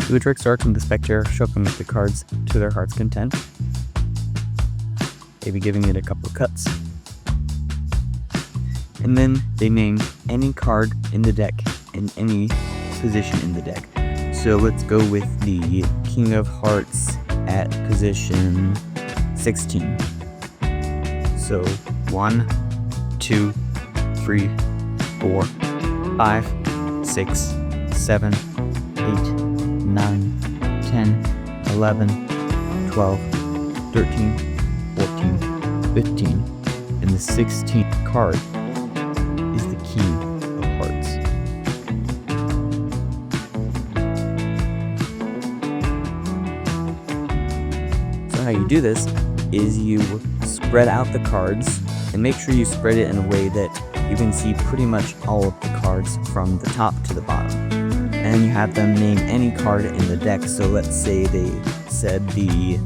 Do a trick start from the spectator, shook them the cards to their heart's content. Maybe giving it a couple of cuts. And then they name any card in the deck in any position in the deck. So let's go with the King of Hearts at position 16. So 1, 2, 3, 4, 5, 6, 7, 8, 9, 10, 11, 12, 13, 14, 15, and the 16th card is the King of Hearts. So how you do this is you spread out the cards, and make sure you spread it in a way that you can see pretty much all of the cards from the top to the bottom. And you have them name any card in the deck. So let's say they said the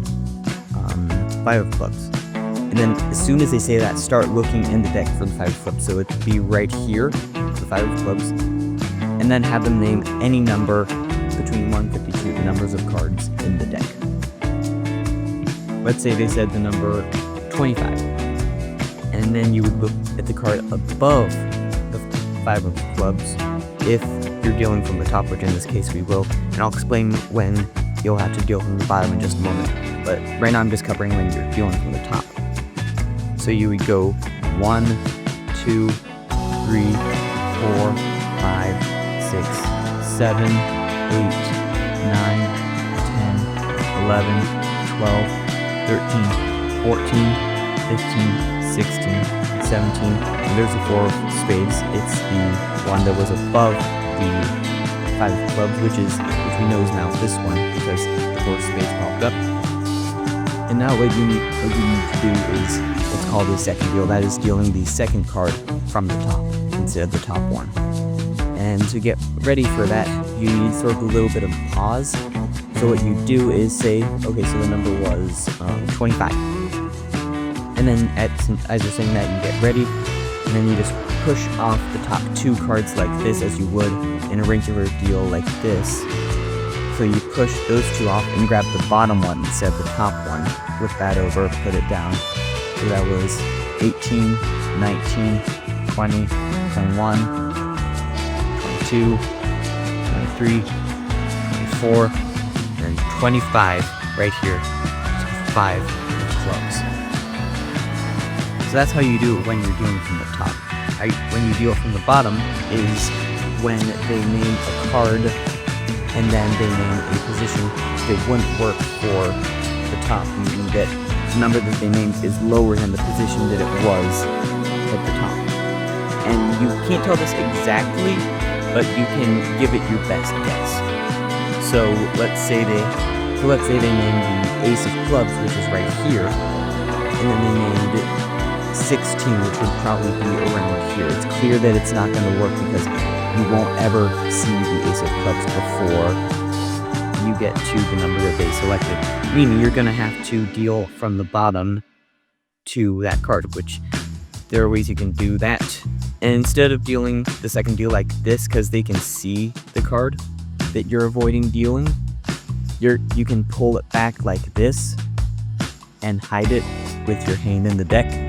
5 of clubs. And then as soon as they say that, start looking in the deck for the 5 of clubs. So it'd be right here, the 5 of clubs. And then have them name any number between 1 and 52, the numbers of cards in the deck. Let's say they said the number 25. And then you would look at the card above the 5 of clubs if you're dealing from the top, which in this case we will. And I'll explain when you'll have to deal from the bottom in just a moment. But right now I'm just covering when you're dealing from the top. So you would go 1, 2, 3, 4, 5, 6, 7, 8, 9, 10, 11, 12, 13, 14, 15, 16, 17, and there's the 4 of spades. It's the one that was above the 5 of clubs, which we know is now this one because the 4 of spades popped up. And now what you need to do is what's called a second deal. That is dealing the second card from the top instead of the top one. And to get ready for that, you need sort of a little bit of pause. So what you do is say, okay, so the number was 25. And then as you're saying that, you get ready, and then you just push off the top 2 cards like this, as you would in a regular deal like this. So you push those 2 off and grab the bottom one instead of the top one. Flip that over, put it down. So that was 18, 19, 20, 21, 22, 23, 24, and 25 right here. So 5 of clubs. So that's how you do it when you're dealing from the top. When you deal from the bottom is when they name a card and then they name a position that wouldn't work for the top, meaning that the number that they named is lower than the position that it was at the top. And you can't tell this exactly, but you can give it your best guess. So let's say they named the Ace of Clubs, which is right here, and then they named it 16, which would probably be around here. It's clear that it's not going to work because you won't ever see the Ace of Clubs before you get to the number that they selected. Meaning you're going to have to deal from the bottom to that card, which there are ways you can do that. And instead of dealing the second deal like this, because they can see the card that you're avoiding dealing, you can pull it back like this and hide it with your hand in the deck.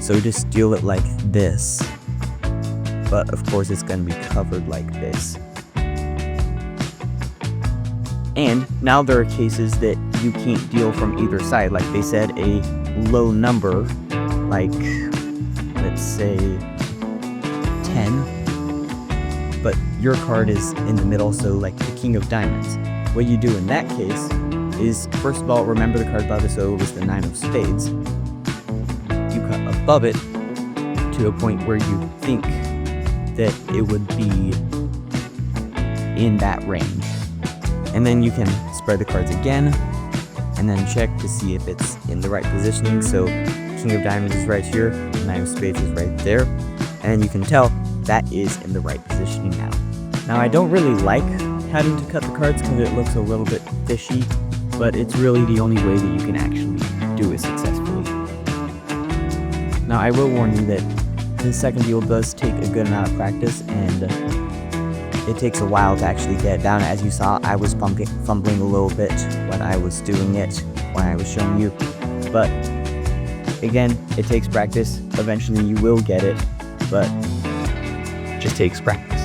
So just deal it like this, but of course it's going to be covered like this. And now there are cases that you can't deal from either side, like they said a low number, like let's say 10, but your card is in the middle, so like the King of Diamonds. What you do in that case is, first of all, remember the card above it, so it was the 9 of spades. Above it to a point where you think that it would be in that range. And then you can spread the cards again and then check to see if it's in the right positioning. So King of Diamonds is right here, 9 of spades is right there, and you can tell that is in the right positioning now. Now I don't really like having to cut the cards because it looks a little bit fishy, but it's really the only way that you can actually do it successfully. Now, I will warn you that this second deal does take a good amount of practice, and it takes a while to actually get it down. As you saw, I was fumbling a little bit when I was doing it, when I was showing you. But again, it takes practice. Eventually you will get it, but it just takes practice.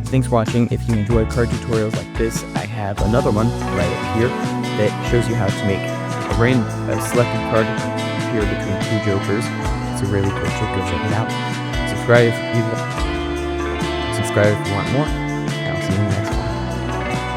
Thanks for watching. If you enjoy card tutorials like this, I have another one right up here that shows you how to make a selected card appear between two jokers. It's a really cool trick. Go check it out. Subscribe if you want more, and I'll see you in the next one.